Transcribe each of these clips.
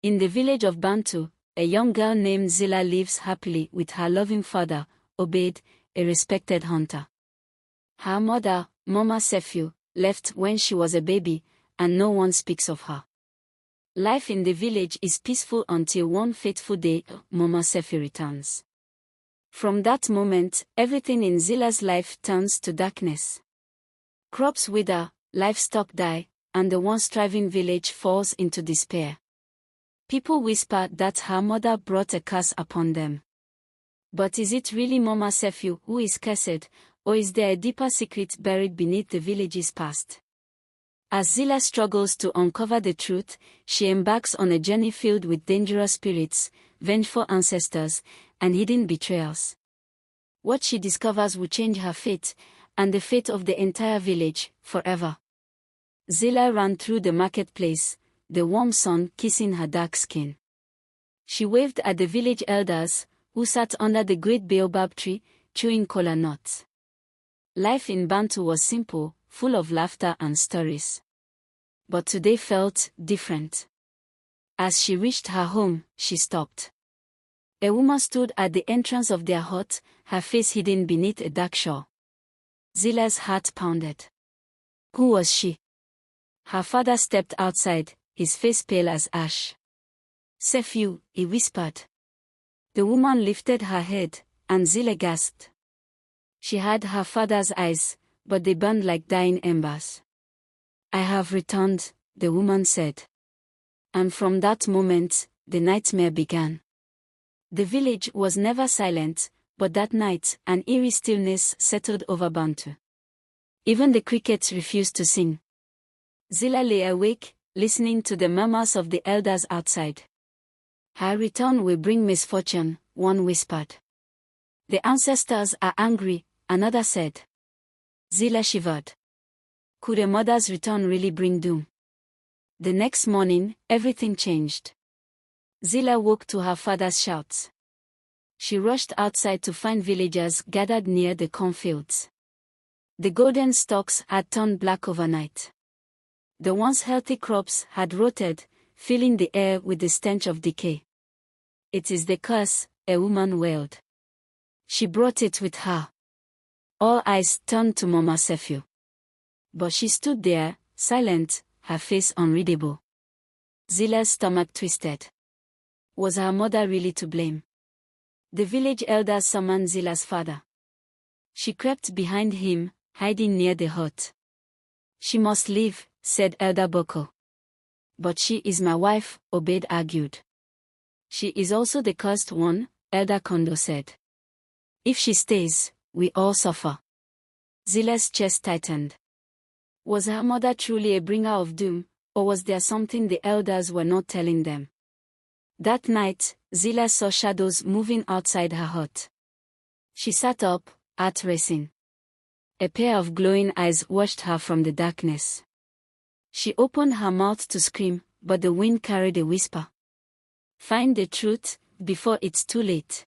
In the village of Bantu, a young girl named Zila lives happily with her loving father, Obed, a respected hunter. Her mother, Mama Sefu, left when she was a baby, and no one speaks of her. Life in the village is peaceful until one fateful day, Mama Sefu returns. From that moment, everything in Zila's life turns to darkness. Crops wither, livestock die, and the once thriving village falls into despair. People whisper that her mother brought a curse upon them. But is it really Mama Sefu who is cursed, or is there a deeper secret buried beneath the village's past? As Zila struggles to uncover the truth, she embarks on a journey filled with dangerous spirits, vengeful ancestors, and hidden betrayals. What she discovers will change her fate, and the fate of the entire village, forever. Zila ran through the marketplace, the warm sun kissing her dark skin. She waved at the village elders, who sat under the great baobab tree, chewing kola nuts. Life in Bantu was simple, full of laughter and stories. But today felt different. As she reached her home, she stopped. A woman stood at the entrance of their hut, her face hidden beneath a dark shawl. Zila's heart pounded. Who was she? Her father stepped outside, his face pale as ash. Sefu, he whispered. The woman lifted her head, and Zila gasped. She had her father's eyes, but they burned like dying embers. I have returned, the woman said. And from that moment, the nightmare began. The village was never silent, but that night, an eerie stillness settled over Bantu. Even the crickets refused to sing. Zila lay awake, listening to the murmurs of the elders outside. Her return will bring misfortune, one whispered. The ancestors are angry, another said. Zila shivered. Could a mother's return really bring doom? The next morning, everything changed. Zila woke to her father's shouts. She rushed outside to find villagers gathered near the cornfields. The golden stalks had turned black overnight. The once healthy crops had rotted, filling the air with the stench of decay. It is the curse, a woman wailed. She brought it with her. All eyes turned to Mama Sefu. But she stood there, silent, her face unreadable. Zila's stomach twisted. Was her mother really to blame? The village elders summoned Zila's father. She crept behind him, hiding near the hut. She must leave, said Elder Boko. But she is my wife, Obed argued. She is also the cursed one, Elder Kondo said. If she stays, we all suffer. Zila's chest tightened. Was her mother truly a bringer of doom, or was there something the elders were not telling them? That night, Zila saw shadows moving outside her hut. She sat up, heart racing. A pair of glowing eyes watched her from the darkness. She opened her mouth to scream, but the wind carried a whisper. Find the truth, before it's too late.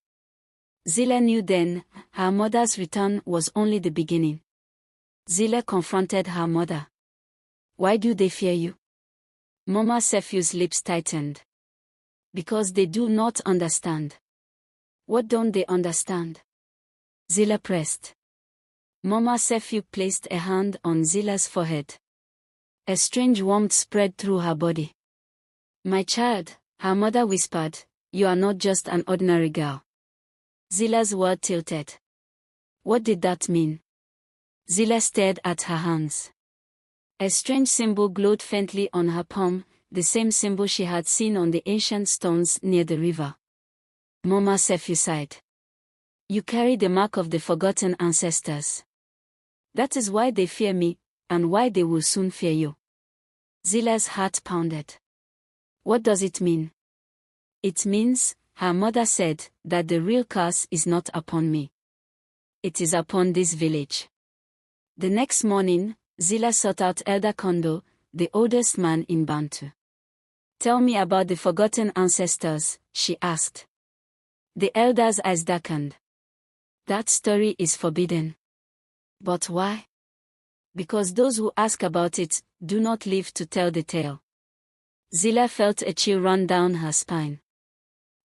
Zila knew then, her mother's return was only the beginning. Zila confronted her mother. Why do they fear you? Mama Sefu's lips tightened. Because they do not understand. What don't they understand? Zila pressed. Mama Sefu placed a hand on Zila's forehead. A strange warmth spread through her body. My child, her mother whispered, you are not just an ordinary girl. Zila's word tilted. What did that mean? Zila stared at her hands. A strange symbol glowed faintly on her palm, the same symbol she had seen on the ancient stones near the river. Mama Sefu sighed. You carry the mark of the forgotten ancestors. That is why they fear me, and why they will soon fear you. Zila's heart pounded. What does it mean? It means, her mother said, that the real curse is not upon me. It is upon this village. The next morning, Zila sought out Elder Kondo, the oldest man in Bantu. Tell me about the forgotten ancestors, she asked. The elder's eyes darkened. That story is forbidden. But why? Because those who ask about it do not live to tell the tale. Zila felt a chill run down her spine.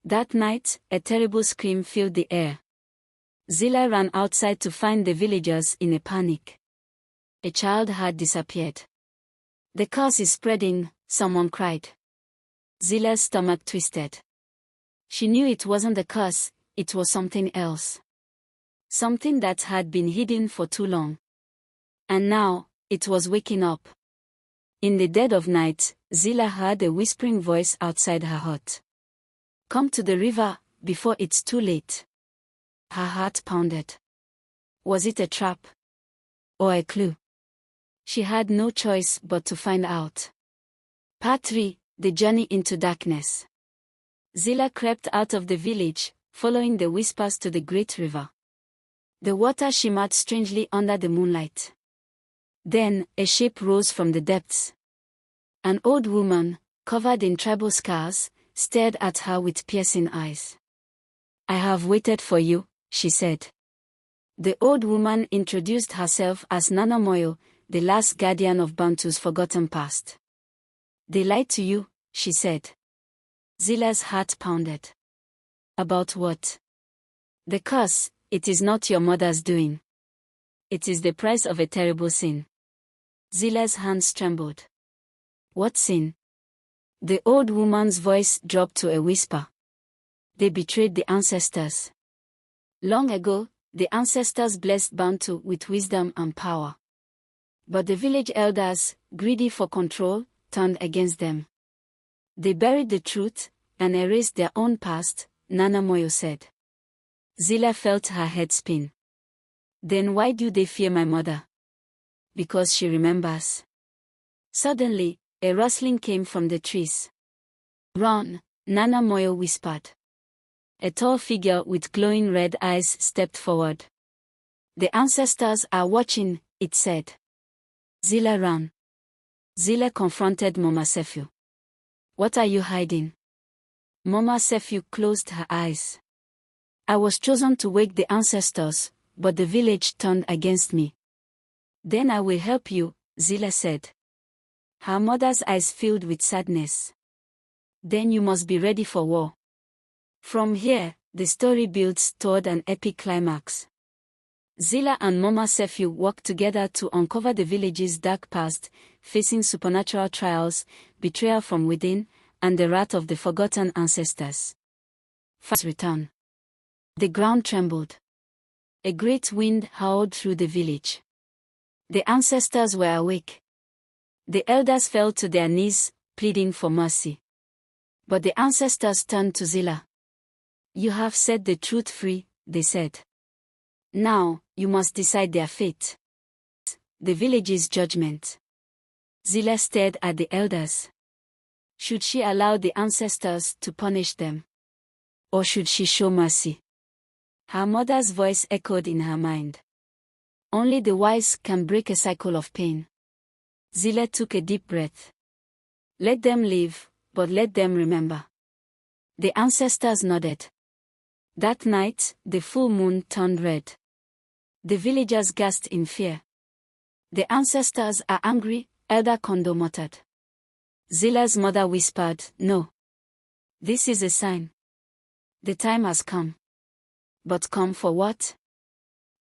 That night, a terrible scream filled the air. Zila ran outside to find the villagers in a panic. A child had disappeared. "The curse is spreading," someone cried. Zila's stomach twisted. She knew it wasn't the curse, it was something else. Something that had been hidden for too long. And now, it was waking up. In the dead of night, Zila heard a whispering voice outside her hut. "Come to the river, before it's too late." Her heart pounded. Was it a trap? Or a clue? She had no choice but to find out. Part 3: The Journey into Darkness. Zila crept out of the village, following the whispers to the great river. The water shimmered strangely under the moonlight. Then, a shape rose from the depths. An old woman, covered in tribal scars, stared at her with piercing eyes. "I have waited for you," she said. The old woman introduced herself as Nana Moyo, the last guardian of Bantu's forgotten past. "They lied to you," she said. Zila's heart pounded. "About what?" "The curse. It is not your mother's doing. It is the price of a terrible sin." Zila's hands trembled. "What sin?" The old woman's voice dropped to a whisper. "They betrayed the ancestors. Long ago, the ancestors blessed Bantu with wisdom and power. But the village elders, greedy for control, turned against them. They buried the truth and erased their own past," Nana Moyo said. Zila felt her head spin. "Then why do they fear my mother?" "Because she remembers." Suddenly, a rustling came from the trees. "Run," Nana Moyo whispered. A tall figure with glowing red eyes stepped forward. "The ancestors are watching," it said. Zila ran. Zila confronted Mama Sefu. "What are you hiding?" Mama Sefu closed her eyes. "I was chosen to wake the ancestors, but the village turned against me." "Then I will help you," Zila said. Her mother's eyes filled with sadness. "Then you must be ready for war." From here, the story builds toward an epic climax. Zila and Mama Sefu work together to uncover the village's dark past, facing supernatural trials, betrayal from within, and the wrath of the forgotten ancestors. Fast return. The ground trembled. A great wind howled through the village. The ancestors were awake. The elders fell to their knees, pleading for mercy. But the ancestors turned to Zila. "You have set the truth free," they said. "Now, you must decide their fate." The village's judgment. Zila stared at the elders. Should she allow the ancestors to punish them? Or should she show mercy? Her mother's voice echoed in her mind. "Only the wise can break a cycle of pain." Zila took a deep breath. "Let them live, but let them remember." The ancestors nodded. That night, the full moon turned red. The villagers gasped in fear. "The ancestors are angry," Elder Kondo muttered. Zila's mother whispered, "No. This is a sign. The time has come." But come for what?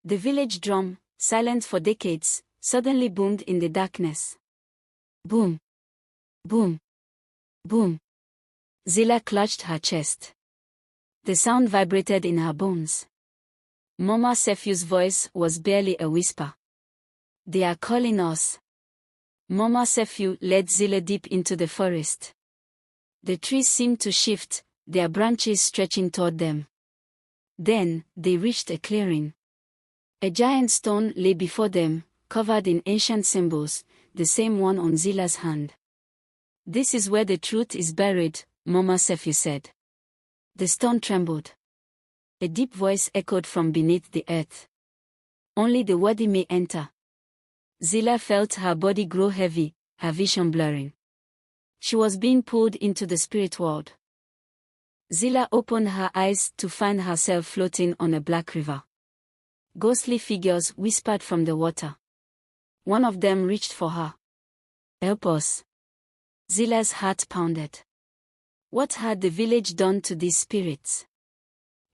The village drum, silent for decades, suddenly boomed in the darkness. Boom. Boom. Boom. Zila clutched her chest. The sound vibrated in her bones. Mama Sefu's voice was barely a whisper. "They are calling us." Mama Sefu led Zila deep into the forest. The trees seemed to shift, their branches stretching toward them. Then, they reached a clearing. A giant stone lay before them, covered in ancient symbols, the same one on Zila's hand. "This is where the truth is buried," Mama Sefu said. The stone trembled. A deep voice echoed from beneath the earth. "Only the worthy may enter." Zila felt her body grow heavy, her vision blurring. She was being pulled into the spirit world. Zila opened her eyes to find herself floating on a black river. Ghostly figures whispered from the water. One of them reached for her. "Help us." Zila's heart pounded. What had the village done to these spirits?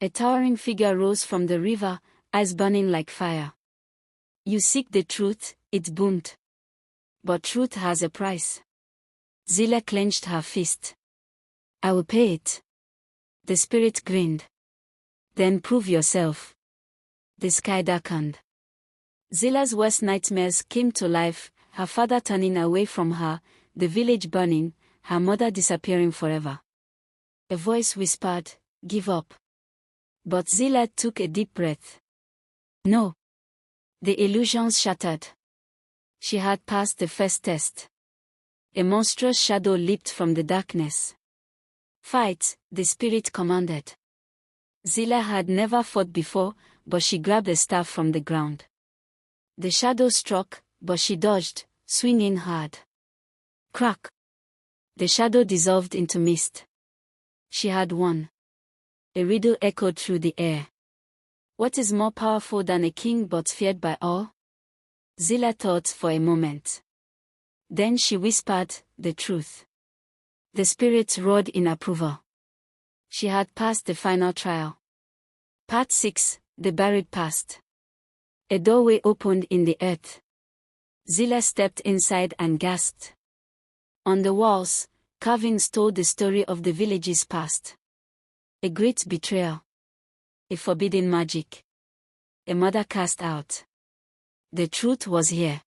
A towering figure rose from the river, eyes burning like fire. You seek the truth, it boomed. But truth has a price. Zila clenched her fist. I will pay it. The spirit grinned. Then prove yourself. The sky darkened. Zila's worst nightmares came to life, her father turning away from her, the village burning, her mother disappearing forever. A voice whispered, give up. But Zila took a deep breath. No. The illusions shattered. She had passed the first test. A monstrous shadow leaped from the darkness. Fight, the spirit commanded. Zila had never fought before, but she grabbed a staff from the ground. The shadow struck, but she dodged, swinging hard. Crack! The shadow dissolved into mist. She had won. A riddle echoed through the air. What is more powerful than a king but feared by all? Zila thought for a moment. Then she whispered, the truth. The spirits roared in approval. She had passed the final trial. Part 6, the buried past. A doorway opened in the earth. Zila stepped inside and gasped. On the walls, carvings told the story of the village's past. A great betrayal. A forbidden magic. A mother cast out. The truth was here.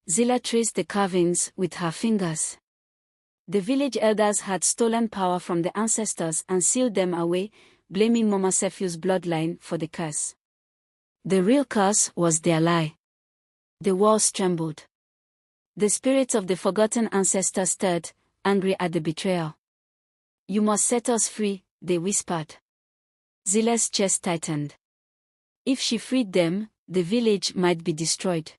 Zila traced the carvings with her fingers. The village elders had stolen power from the ancestors and sealed them away, blaming Mama Sefu's bloodline for the curse. The real curse was their lie. The walls trembled. The spirits of the forgotten ancestors stirred, angry at the betrayal. You must set us free, they whispered. Zila's chest tightened. If she freed them, the village might be destroyed.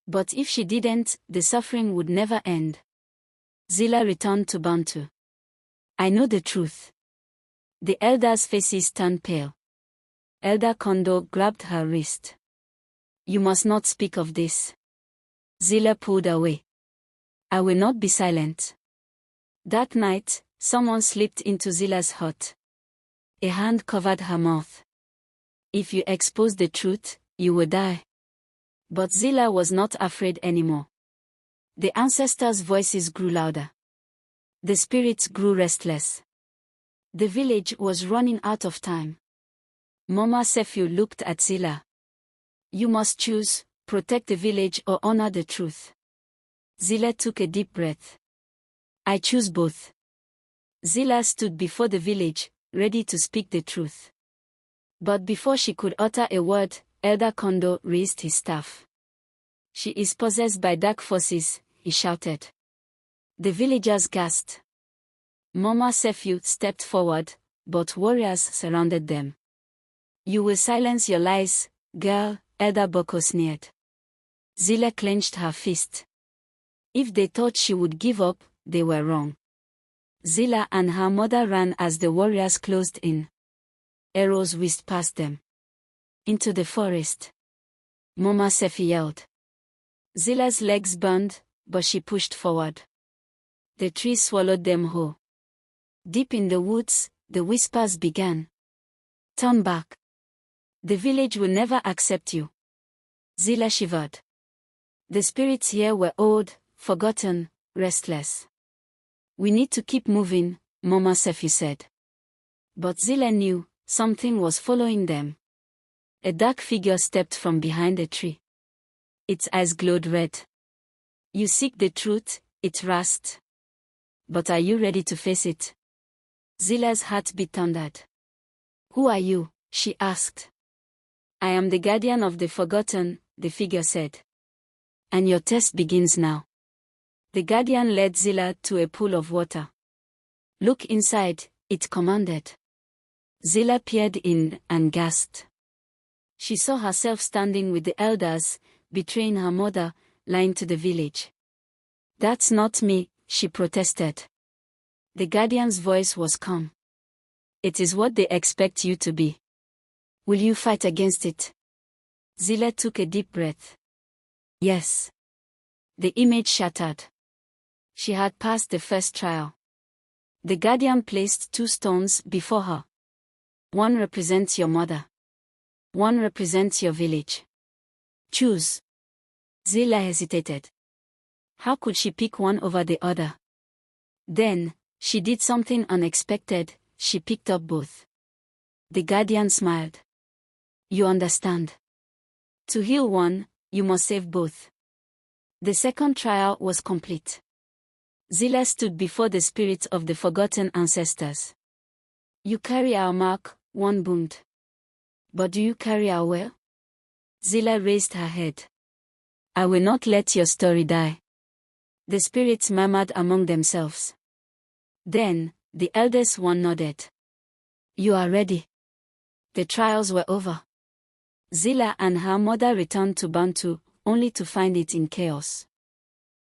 But if she didn't, the suffering would never end. Zila returned to Bantu. I know the truth. The elders' faces turned pale. Elder Kondo grabbed her wrist. You must not speak of this. Zila pulled away. I will not be silent. That night, someone slipped into Zila's hut. A hand covered her mouth. If you expose the truth, you will die. But Zila was not afraid anymore. The ancestors' voices grew louder. The spirits grew restless. The village was running out of time. Mama Sefu looked at Zila. You must choose, protect the village or honor the truth. Zila took a deep breath. I choose both. Zila stood before the village, ready to speak the truth. But before she could utter a word, Elder Kondo raised his staff. She is possessed by dark forces, he shouted. The villagers gasped. Mama Sefu stepped forward, but warriors surrounded them. You will silence your lies, girl, Elder Boko sneered. Zila clenched her fist. If they thought she would give up, they were wrong. Zila and her mother ran as the warriors closed in. Arrows whizzed past them. Into the forest. Mama Sefi yelled. Zila's legs burned, but she pushed forward. The trees swallowed them whole. Deep in the woods, the whispers began. Turn back. The village will never accept you. Zila shivered. The spirits here were old, forgotten, restless. We need to keep moving, Mama Sefi said. But Zila knew, something was following them. A dark figure stepped from behind a tree. Its eyes glowed red. You seek the truth, it rasped. But are you ready to face it? Zila's heartbeat thundered. Who are you? She asked. I am the guardian of the forgotten, the figure said. And your test begins now. The guardian led Zila to a pool of water. Look inside, it commanded. Zila peered in and gasped. She saw herself standing with the elders, betraying her mother, lying to the village. That's not me, she protested. The guardian's voice was calm. It is what they expect you to be. Will you fight against it? Zila took a deep breath. Yes. The image shattered. She had passed the first trial. The guardian placed 2 stones before her. One represents your mother. One represents your village. Choose. Zila hesitated. How could she pick one over the other? Then, she did something unexpected, she picked up both. The guardian smiled. You understand. To heal one, you must save both. The second trial was complete. Zila stood before the spirits of the forgotten ancestors. You carry our mark, one boomed. But do you carry our well? Zila raised her head. I will not let your story die. The spirits murmured among themselves. Then, the eldest one nodded. You are ready. The trials were over. Zila and her mother returned to Bantu, only to find it in chaos.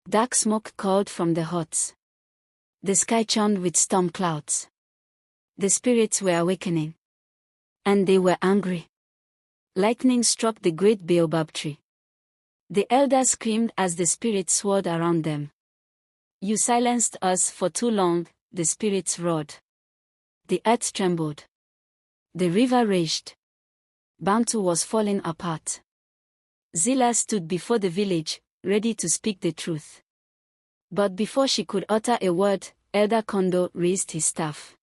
Dark smoke curled from the huts. The sky churned with storm clouds. The spirits were awakening. And they were angry. Lightning struck the great baobab tree. The elders screamed as the spirits swirled around them. You silenced us for too long, the spirits roared. The earth trembled. The river raged. Bantu was falling apart. Zila stood before the village, ready to speak the truth. But before she could utter a word, Elder Kondo raised his staff.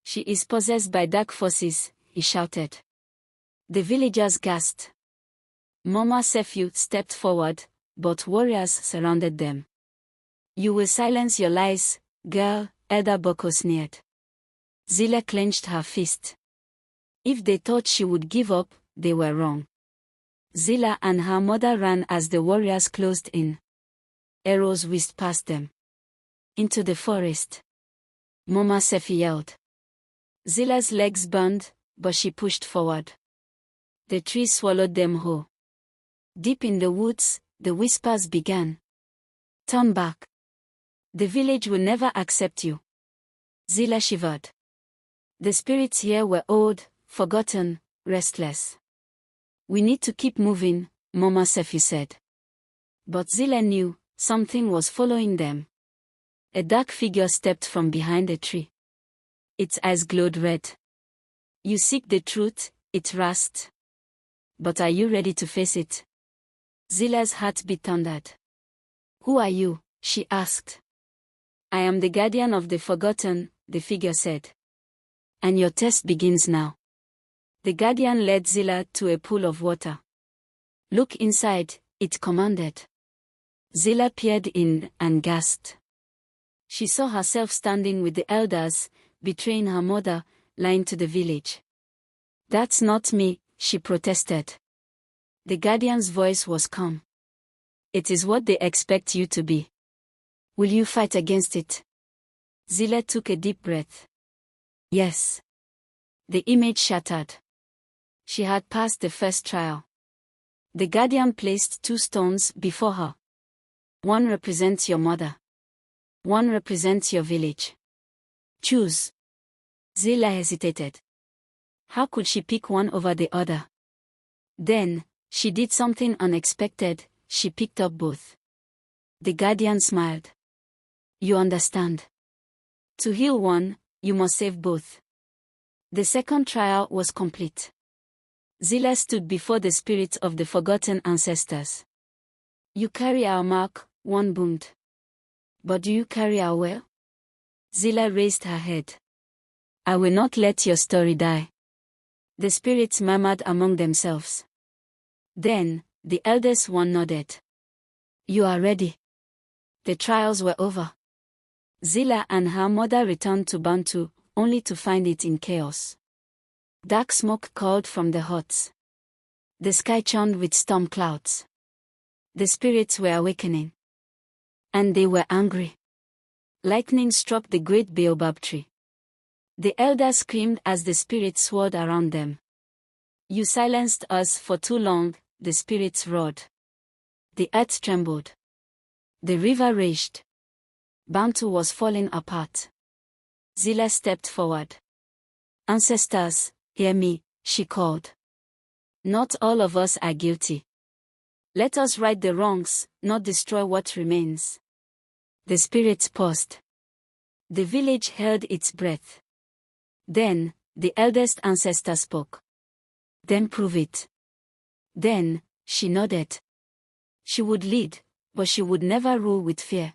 She is possessed by dark forces, he shouted. The villagers gasped. Mama Sefu stepped forward, but warriors surrounded them. You will silence your lies, girl, Elder Boko sneered. Zila clenched her fist. If they thought she would give up, they were wrong. Zila and her mother ran as the warriors closed in. Arrows whizzed past them. Into the forest. Mama Sefi yelled. Zila's legs burned, but she pushed forward. The tree swallowed them whole. Deep in the woods, the whispers began. Turn back. The village will never accept you. Zila shivered. The spirits here were old, forgotten, restless. We need to keep moving, Mama Sefi said. But Zila knew, something was following them. A dark figure stepped from behind a tree. Its eyes glowed red. You seek the truth, it rasped. But are you ready to face it? Zila's heartbeat thundered. Who are you? She asked. I am the guardian of the forgotten, the figure said. And your test begins now. The guardian led Zila to a pool of water. Look inside, it commanded. Zila peered in and gasped. She saw herself standing with the elders, betraying her mother, lying to the village. That's not me, she protested. The guardian's voice was calm. It is what they expect you to be. Will you fight against it? Zila took a deep breath. Yes. The image shattered. She had passed the first trial. The guardian placed 2 stones before her. One represents your mother. One represents your village. Choose. Zila hesitated. How could she pick one over the other? Then, she did something unexpected, she picked up both. The guardian smiled. You understand. To heal one, you must save both. The second trial was complete. Zila stood before the spirits of the forgotten ancestors. You carry our mark, one boomed. But do you carry our well? Zila raised her head. I will not let your story die. The spirits murmured among themselves. Then, the eldest one nodded. You are ready. The trials were over. Zila and her mother returned to Bantu, only to find it in chaos. Dark smoke curled from the huts. The sky churned with storm clouds. The spirits were awakening. And they were angry. Lightning struck the great baobab tree. The elders screamed as the spirits swirled around them. You silenced us for too long, the spirits roared. The earth trembled. The river raged. Bantu was falling apart. Zila stepped forward. Ancestors, hear me, she called. Not all of us are guilty. Let us right the wrongs, not destroy what remains. The spirits paused. The village held its breath. Then, the eldest ancestor spoke. Then prove it. Then, she nodded. She would lead, but she would never rule with fear.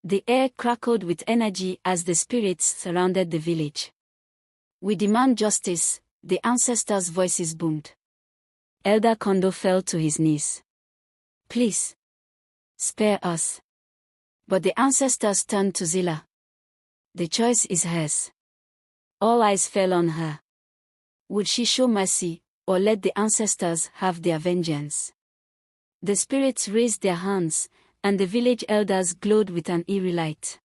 The air crackled with energy as the spirits surrounded the village. We demand justice, the ancestors' voices boomed. Elder Kondo fell to his knees. Please. Spare us. But the ancestors turned to Zila. The choice is hers. All eyes fell on her. Would she show mercy, or let the ancestors have their vengeance? The spirits raised their hands, and the village elders glowed with an eerie light.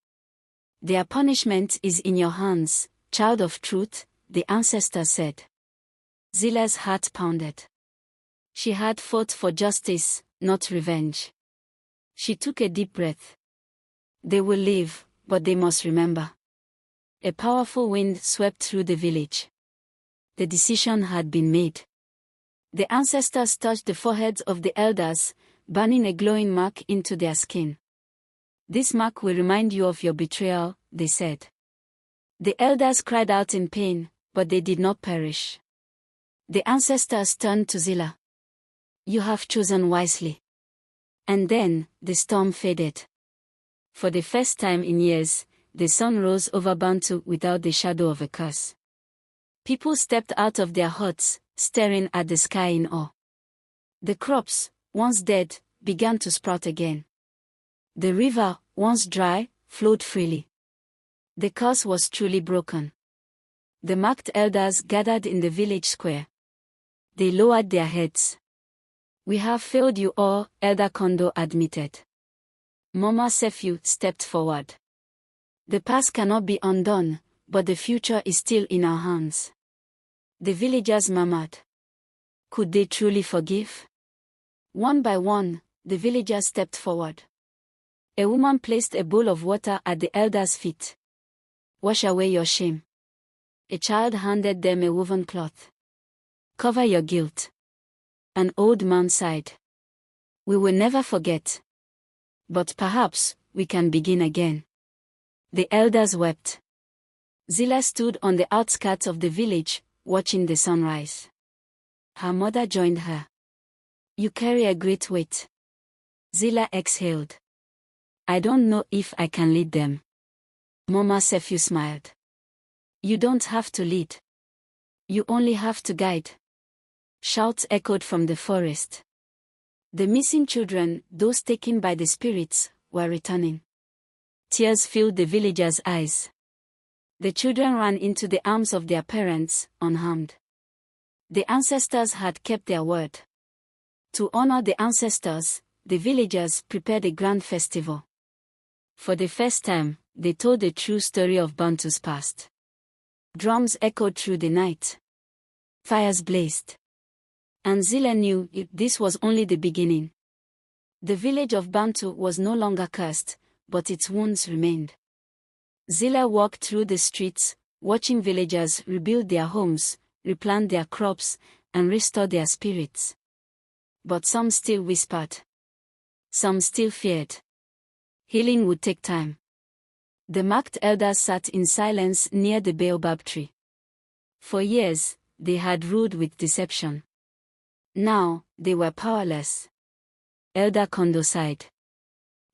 Their punishment is in your hands, child of truth, the ancestor said. Zila's heart pounded. She had fought for justice, not revenge. She took a deep breath. They will live, but they must remember. A powerful wind swept through the village. The decision had been made. The ancestors touched the foreheads of the elders, burning a glowing mark into their skin. This mark will remind you of your betrayal, they said. The elders cried out in pain, but they did not perish. The ancestors turned to Zila. You have chosen wisely. And then, the storm faded. For the first time in years, the sun rose over Bantu without the shadow of a curse. People stepped out of their huts, staring at the sky in awe. The crops, once dead, began to sprout again. The river, once dry, flowed freely. The curse was truly broken. The marked elders gathered in the village square. They lowered their heads. We have failed you all, Elder Kondo admitted. Mama Sefu stepped forward. The past cannot be undone, but the future is still in our hands. The villagers murmured. Could they truly forgive? One by one, the villagers stepped forward. A woman placed a bowl of water at the elders' feet. Wash away your shame. A child handed them a woven cloth. Cover your guilt. An old man sighed. We will never forget. But perhaps, we can begin again. The elders wept. Zila stood on the outskirts of the village, watching the sunrise. Her mother joined her. You carry a great weight. Zila exhaled. I don't know if I can lead them. Mama Sefu smiled. You don't have to lead. You only have to guide. Shouts echoed from the forest. The missing children, those taken by the spirits, were returning. Tears filled the villagers' eyes. The children ran into the arms of their parents, unharmed. The ancestors had kept their word. To honor the ancestors, the villagers prepared a grand festival. For the first time, they told the true story of Bantu's past. Drums echoed through the night. Fires blazed. And Zila knew this was only the beginning. The village of Bantu was no longer cursed, but its wounds remained. Zila walked through the streets, watching villagers rebuild their homes, replant their crops, and restore their spirits. But some still whispered. Some still feared. Healing would take time. The marked elders sat in silence near the baobab tree. For years, they had ruled with deception. Now, they were powerless. Elder Kondo sighed.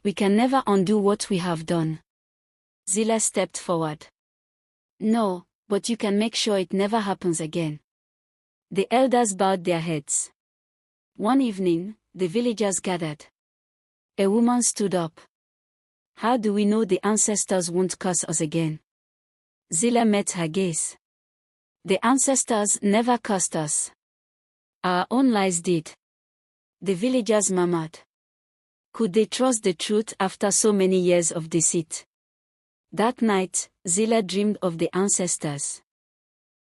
We can never undo what we have done. Zila stepped forward. No, but you can make sure it never happens again. The elders bowed their heads. One evening, the villagers gathered. A woman stood up. How do we know the ancestors won't curse us again? Zila met her gaze. The ancestors never cursed us. Our own lies did. The villagers murmured. Could they trust the truth after so many years of deceit? That night, Zila dreamed of the ancestors.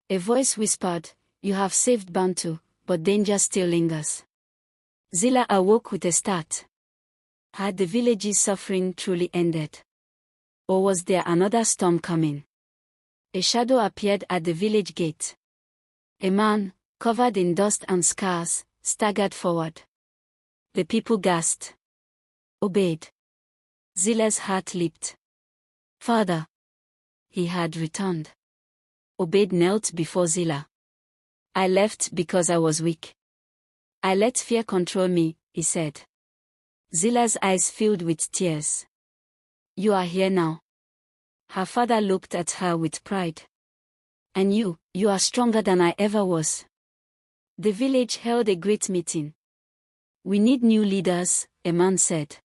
A voice whispered, You have saved Bantu, but danger still lingers. Zila awoke with a start. Had the village's suffering truly ended? Or was there another storm coming? A shadow appeared at the village gate. A man, covered in dust and scars, staggered forward. The people gasped. Obeyed. Zila's heart leaped. Father. He had returned. Obaid knelt before Zila. I left because I was weak. I let fear control me, he said. Zila's eyes filled with tears. You are here now. Her father looked at her with pride. And you are stronger than I ever was. The village held a great meeting. We need new leaders, a man said.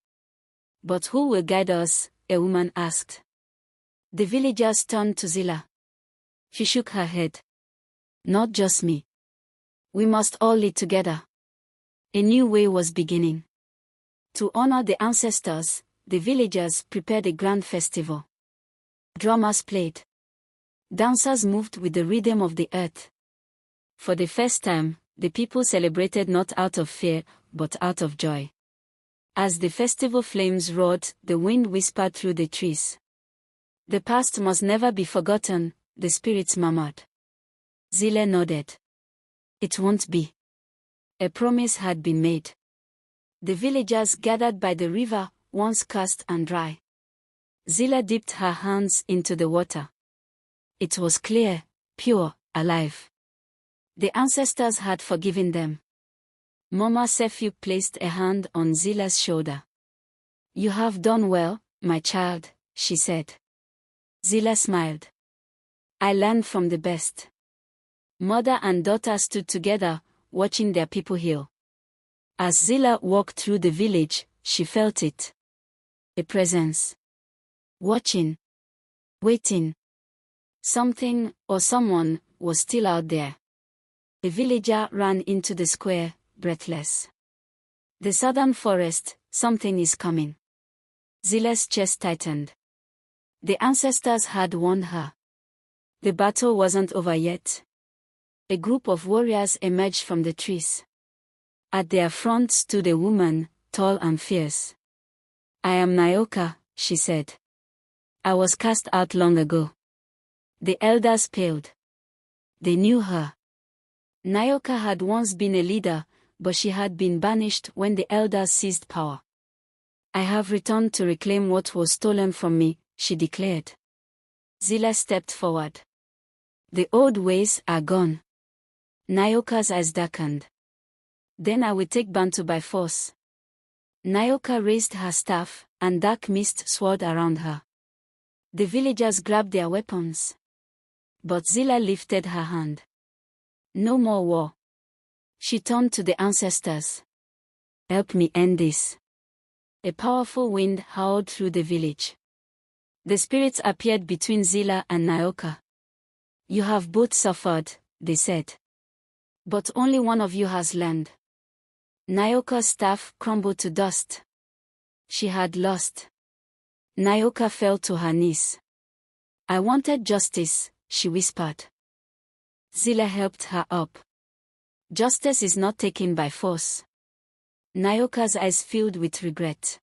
But who will guide us? A woman asked. The villagers turned to Zila. She shook her head. Not just me. We must all lead together. A new way was beginning. To honor the ancestors, the villagers prepared a grand festival. Drummers played. Dancers moved with the rhythm of the earth. For the first time, the people celebrated not out of fear, but out of joy. As the festival flames roared, the wind whispered through the trees. The past must never be forgotten, the spirits murmured. Zila nodded. It won't be. A promise had been made. The villagers gathered by the river, once cursed and dry. Zila dipped her hands into the water. It was clear, pure, alive. The ancestors had forgiven them. Mama Sefu placed a hand on Zila's shoulder. You have done well, my child, she said. Zila smiled. I learned from the best. Mother and daughter stood together, watching their people heal. As Zila walked through the village, she felt it. A presence. Watching. Waiting. Something, or someone, was still out there. A villager ran into the square, breathless. The southern forest, something is coming. Zila's chest tightened. The ancestors had warned her. The battle wasn't over yet. A group of warriors emerged from the trees. At their front stood a woman, tall and fierce. I am Nyoka, she said. I was cast out long ago. The elders paled. They knew her. Nyoka had once been a leader, but she had been banished when the elders seized power. I have returned to reclaim what was stolen from me, she declared. Zila stepped forward. The old ways are gone. Nyoka's eyes darkened. Then I will take Bantu by force. Nyoka raised her staff, and dark mist swirled around her. The villagers grabbed their weapons. But Zila lifted her hand. No more war. She turned to the ancestors. Help me end this. A powerful wind howled through the village. The spirits appeared between Zila and Nyoka. You have both suffered, they said. But only one of you has learned. Nyoka's staff crumbled to dust. She had lost. Nyoka fell to her knees. I wanted justice, she whispered. Zila helped her up. Justice is not taken by force. Nyoka's eyes filled with regret.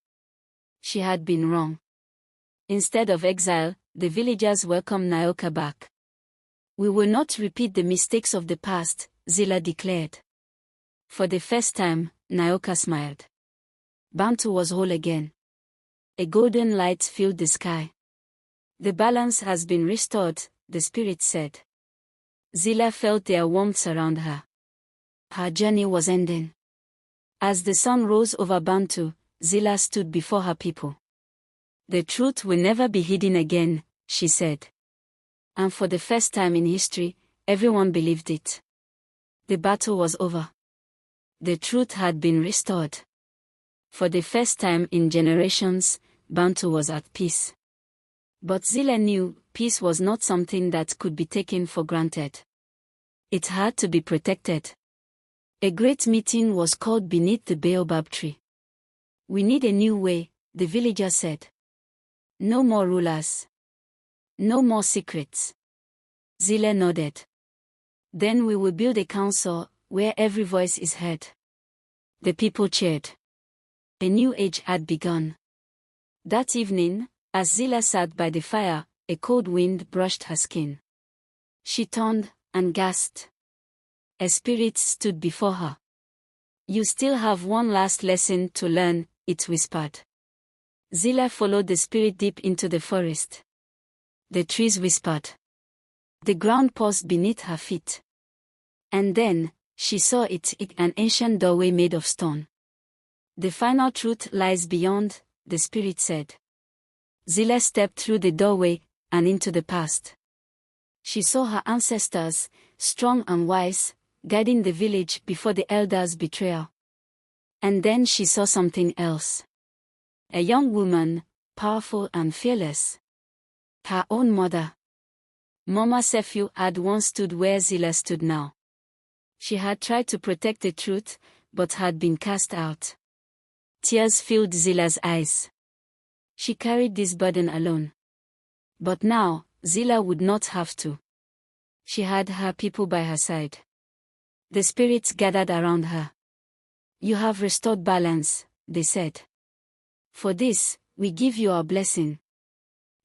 She had been wrong. Instead of exile, the villagers welcomed Nyoka back. We will not repeat the mistakes of the past, Zila declared. For the first time, Nyoka smiled. Bantu was whole again. A golden light filled the sky. The balance has been restored, the spirit said. Zila felt their warmth surround her. Her journey was ending. As the sun rose over Bantu, Zila stood before her people. The truth will never be hidden again, she said. And for the first time in history, everyone believed it. The battle was over. The truth had been restored. For the first time in generations, Bantu was at peace. But Zila knew peace was not something that could be taken for granted. It had to be protected. A great meeting was called beneath the baobab tree. We need a new way, the villagers said. No more rulers. No more secrets. Zila nodded. Then we will build a council where every voice is heard. The people cheered. A new age had begun. That evening, as Zila sat by the fire, a cold wind brushed her skin. She turned and gasped. A spirit stood before her. You still have one last lesson to learn, it whispered. Zila followed the spirit deep into the forest. The trees whispered. The ground paused beneath her feet. And then, she saw it, an ancient doorway made of stone. The final truth lies beyond, the spirit said. Zila stepped through the doorway, and into the past. She saw her ancestors, strong and wise, guiding the village before the elders' betrayal. And then she saw something else. A young woman, powerful and fearless. Her own mother. Mama Sefu had once stood where Zila stood now. She had tried to protect the truth, but had been cast out. Tears filled Zila's eyes. She carried this burden alone. But now, Zila would not have to. She had her people by her side. The spirits gathered around her. You have restored balance, they said. For this, we give you our blessing.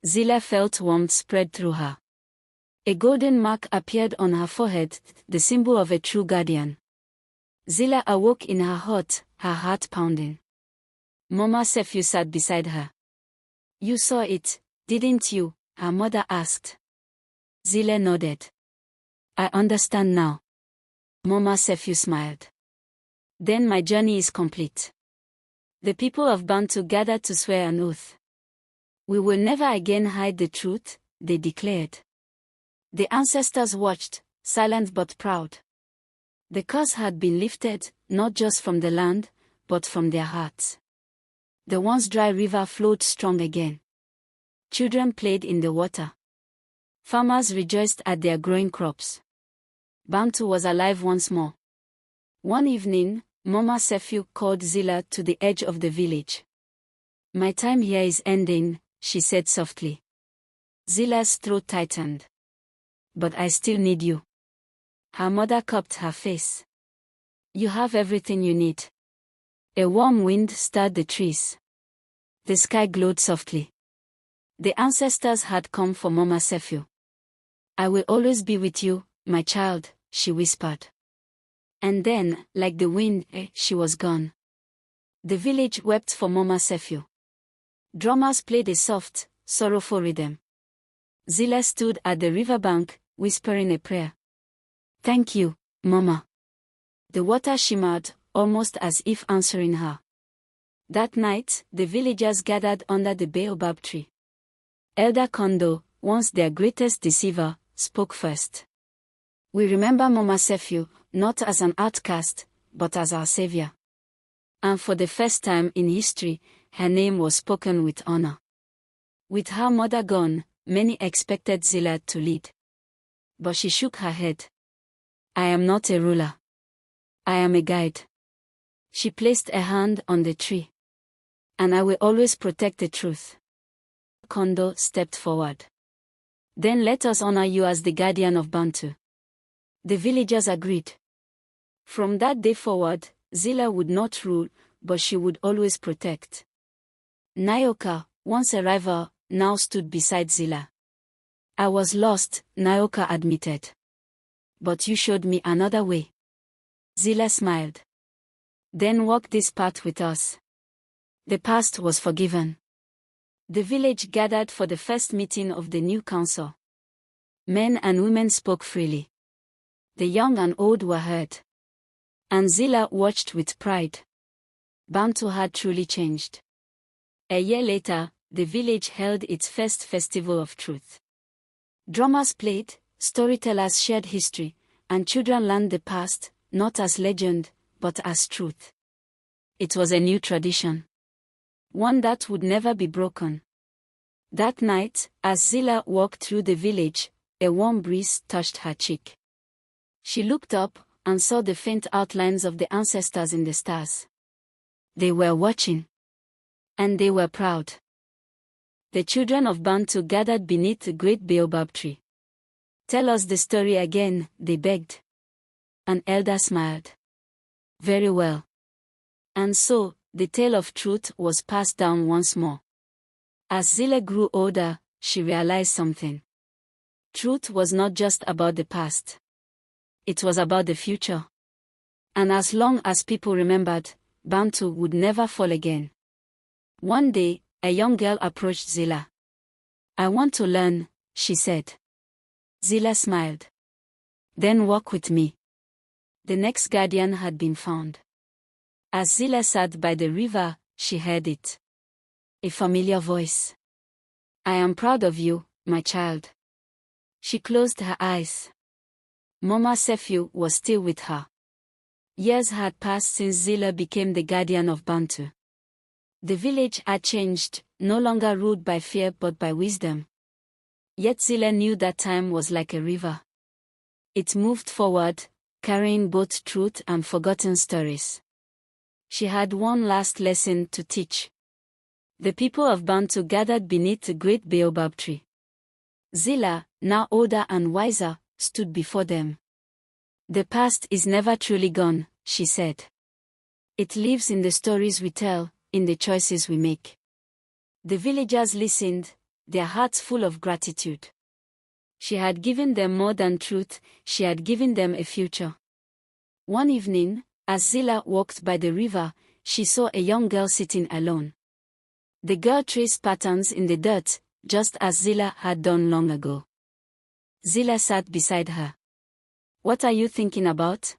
Zila felt warmth spread through her. A golden mark appeared on her forehead, the symbol of a true guardian. Zila awoke in her heart pounding. Mama Sefu sat beside her. You saw it, didn't you? Her mother asked. Zila nodded. I understand now. Mama Sefu smiled. Then my journey is complete. The people of Bantu gathered to swear an oath. We will never again hide the truth, they declared. The ancestors watched, silent but proud. The curse had been lifted, not just from the land, but from their hearts. The once dry river flowed strong again. Children played in the water. Farmers rejoiced at their growing crops. Bantu was alive once more. One evening, Mama Sefu called Zila to the edge of the village. My time here is ending, she said softly. Zila's throat tightened. But I still need you. Her mother cupped her face. You have everything you need. A warm wind stirred the trees. The sky glowed softly. The ancestors had come for Mama Sefu. I will always be with you, my child, she whispered. And then, like the wind, she was gone. The village wept for Mama Sefu. Drummers played a soft, sorrowful rhythm. Zila stood at the riverbank, whispering a prayer. Thank you, Mama. The water shimmered, almost as if answering her. That night, the villagers gathered under the baobab tree. Elder Kondo, once their greatest deceiver, spoke first. We remember Mama Sefu, not as an outcast, but as our savior. And for the first time in history, her name was spoken with honor. With her mother gone, many expected Zila to lead. But she shook her head. I am not a ruler. I am a guide. She placed a hand on the tree. And I will always protect the truth. Kondo stepped forward. Then let us honor you as the guardian of Bantu. The villagers agreed. From that day forward, Zila would not rule, but she would always protect. Nayoka, once a rival, now stood beside Zila. I was lost, Nayoka admitted. But you showed me another way. Zila smiled. Then walk this path with us. The past was forgiven. The village gathered for the first meeting of the new council. Men and women spoke freely. The young and old were heard. And Zila watched with pride. Bantu had truly changed. A year later, the village held its first festival of truth. Drummers played, storytellers shared history, and children learned the past, not as legend, but as truth. It was a new tradition. One that would never be broken. That night, as Zila walked through the village, a warm breeze touched her cheek. She looked up and saw the faint outlines of the ancestors in the stars. They were watching. And they were proud. The children of Bantu gathered beneath the great baobab tree. Tell us the story again, they begged. An elder smiled. Very well. And so, the tale of truth was passed down once more. As Zila grew older, she realized something. Truth was not just about the past. It was about the future. And as long as people remembered, Bantu would never fall again. One day, a young girl approached Zila. "I want to learn," she said. Zila smiled. "Then walk with me." The next guardian had been found. As Zila sat by the river, she heard it. A familiar voice. "I am proud of you, my child." She closed her eyes. Mama Sefu was still with her. Years had passed since Zila became the guardian of Bantu. The village had changed, no longer ruled by fear but by wisdom. Yet Zila knew that time was like a river. It moved forward, carrying both truth and forgotten stories. She had one last lesson to teach. The people of Bantu gathered beneath the great baobab tree. Zila, now older and wiser, stood before them. "The past is never truly gone," she said. "It lives in the stories we tell, in the choices we make." The villagers listened, their hearts full of gratitude. She had given them more than truth, she had given them a future. One evening, as Zila walked by the river, she saw a young girl sitting alone. The girl traced patterns in the dirt, just as Zila had done long ago. Zila sat beside her. "What are you thinking about?"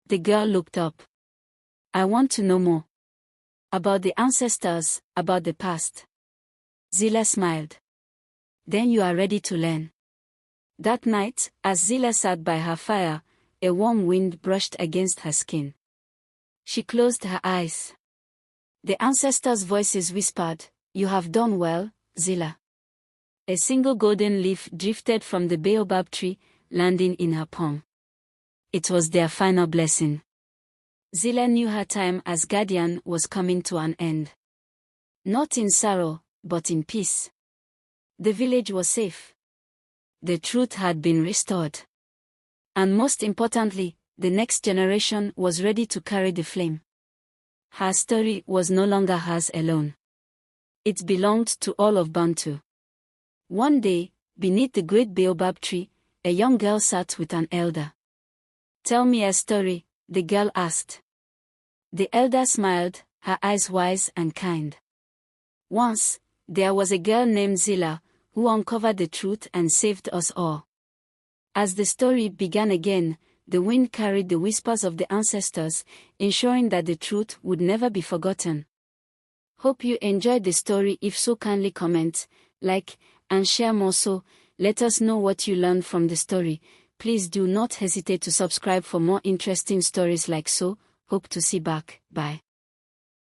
The girl looked up. "I want to know more. About the ancestors, about the past." Zila smiled. "Then you are ready to learn." That night, as Zila sat by her fire, a warm wind brushed against her skin. She closed her eyes. The ancestors' voices whispered, "You have done well, Zila." A single golden leaf drifted from the baobab tree, landing in her palm. It was their final blessing. Zila knew her time as guardian was coming to an end. Not in sorrow, but in peace. The village was safe. The truth had been restored. And most importantly, the next generation was ready to carry the flame. Her story was no longer hers alone. It belonged to all of Bantu. One day, beneath the great baobab tree, a young girl sat with an elder. "Tell me a story," the girl asked. The elder smiled, her eyes wise and kind. "Once, there was a girl named Zila, who uncovered the truth and saved us all." As the story began again, the wind carried the whispers of the ancestors, ensuring that the truth would never be forgotten. Hope you enjoyed the story. If so, kindly comment, like, and share more. So, let us know what you learned from the story. Please do not hesitate to subscribe for more interesting stories like so. Hope to see back. Bye.